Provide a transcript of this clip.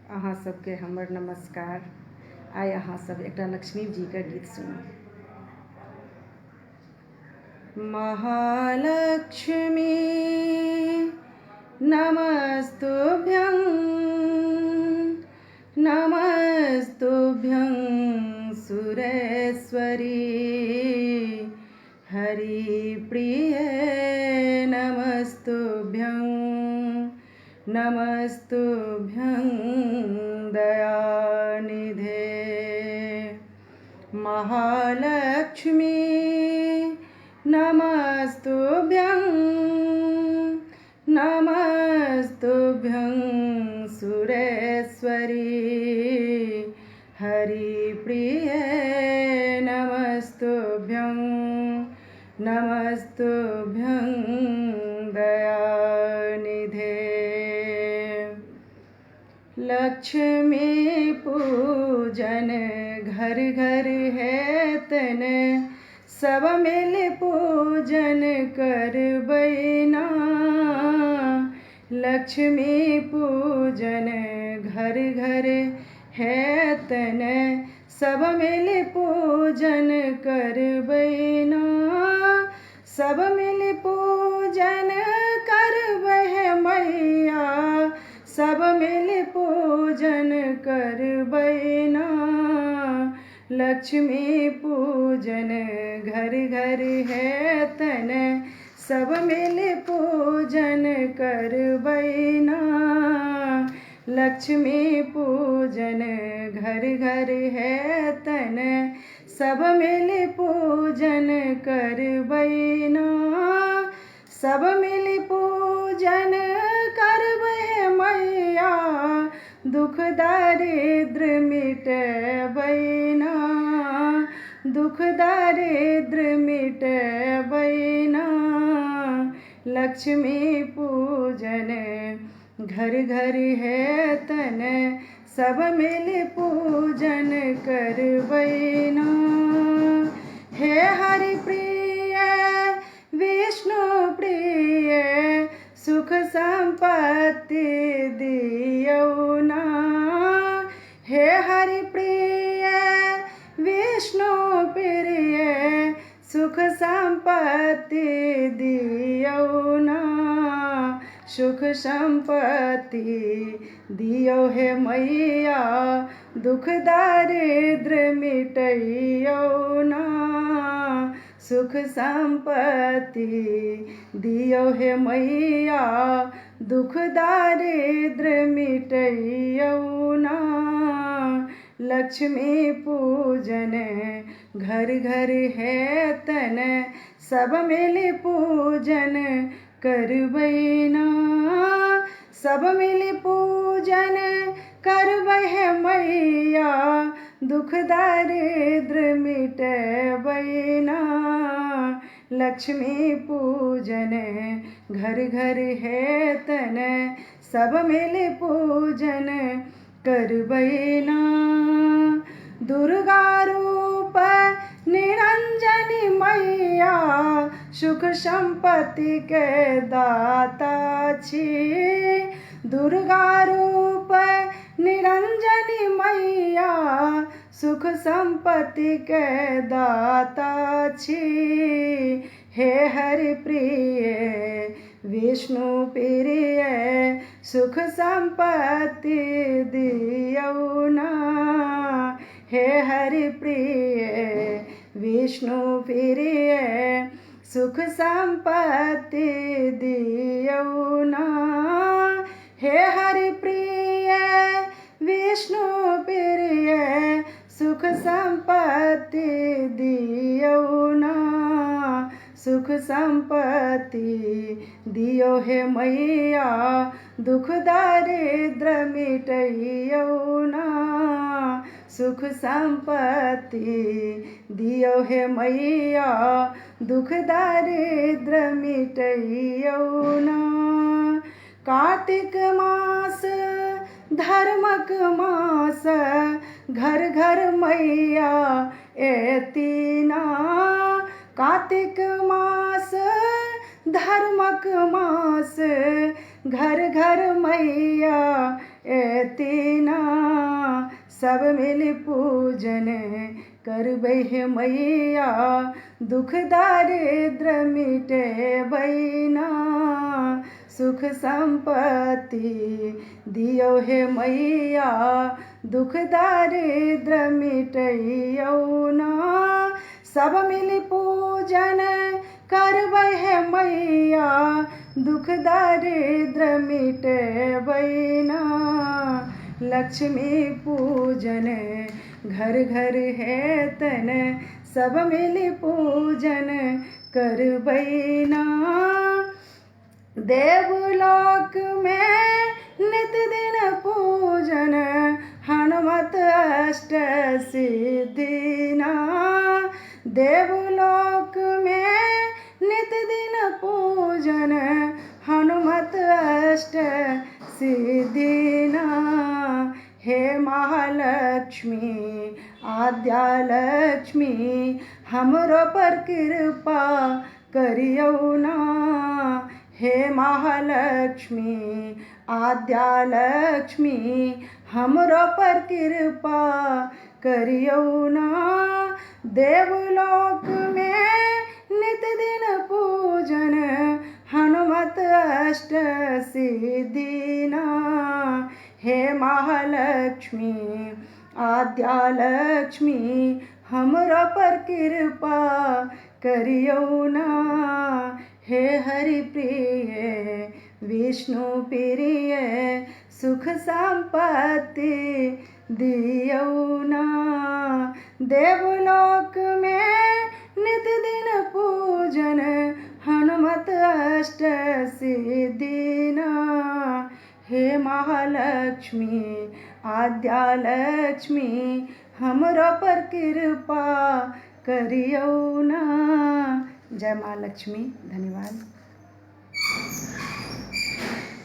अहाँ सबके हमर नमस्कार। आइ अहाँ सब एकटा लक्ष्मी जी के गीत सुनू। महालक्ष्मी नमस्तुभ्यं नमस्तुभ्यं सुरेश्वरी हरिप्रिये नमस्तुभ्यं नमस्तुभ्यं दयानिधे। महालक्ष्मी नमस्तुभ्यं नमस्तुभ्यं सुरेश्वरी हरिप्रिये नमस्तुभ्यं नमस्तुभ्यं दयानिधे। लक्ष्मी पूजन घर घर है तन, सब मिल पूजन करबैना। लक्ष्मी पूजन घर घर है तन, सब मिल पूजन करबैना। सब मिल पूजन करबह मैया, सब मिल पूजन करबैना। लक्ष्मी पूजन घर घर है तन, सब मिल पूजन करबैना। लक्ष्मी पूजन घर घर है तन, सब मिल पूजन करबैना। सब मिल पूजन करबह मैया, दुख दारिद्र मिटबैना। दुख दारिद्र मिटबैना। लक्ष्मी पूजन घर घर है तन, सब मिल पूजन करबैना। हे हरि प्रिय विष्णु प्रिय, सुख संपत्ति दियौ ना। हे हरि प्रिय विष्णु प्रिय, सुख संपत्ति दियौ ना। सुख संपत्ति दियो हे मैया, दुख दारिद्र मिटैयो ना। सुख संपत्ति दियो हे मैया, दुख दारिद्र मिटैयो ना। लक्ष्मी पूजन घर घर है तन, सब मिल पूजन करबैना। सब मिल पूजन करबह मैया, दुख दारिद्र मिटबैना। लक्ष्मी पूजन घर घर है तन, सब मिल पूजन करबैना। दुर्गा रूप निरंजनी मैया, सुख संपत्ति के दाता छी। दुर्गा रूप निरंजनी मैया, सुख संपत्ति के दाता छी। हे हरि प्रिय विष्णु प्रिय, सुख संपत्ति दियौ ना। हे हरि प्रिय विष्णु प्रिय, सुख संपत्ति दियौ ना। हे हरि प्रिय विष्णु प्रिय, सुख संपत्ति दियौ ना। सुख संपत्ति दियो हे मैया, दुख दारिद्र मिटैयो ना। सुख संपत्ति दियो हे मैया, दुख दारिद्र मिटैयो ना। कार्तिक मास धर्मक मास, घर घर मैया एतीना। कार्तिक मास धर्मक मास, घर घर मैया एतीना। सब मिल पूजन करबै हे मैया, दुख दारिद्र मिटे बैना, सुख संपत्ति दियो हे मैया, दुख दारिद्र मिटैयौ ना। सब मिल पूजन करबै हे मैया, दुख दारिद्र मिटबै ना। लक्ष्मी पूजन घर घर है तन, सब मिल पूजन करबै ना। देवलोक में नित दिन पूजन, हनुमत अष्ट सिद्धि ना। देवलोक में नित दिन पूजन, हनुमत अष्ट सिद्धि ना। हे महालक्ष्मी आद्या लक्ष्मी, हमरो पर कृपा करियौ ना। हे महालक्ष्मी आद्या लक्ष्मी, हमरो पर कृपा करियौ ना। देवलोक में नित दिन पूजन, हनुमत अष्ट सिद्धि ना। हे महालक्ष्मी आद्या लक्ष्मी, हमरो पर कृपा करियौ ना। हे हरि प्रिय विष्णु प्रिय, सुख संपत्ति दियौ ना। देवलोक में नित दिन पूजन, हनुमत अष्ट सिद्धि ना। हे महालक्ष्मी आद्या लक्ष्मी, हमरो पर कृपा करियौ ना। जय माँ लक्ष्मी। धन्यवाद।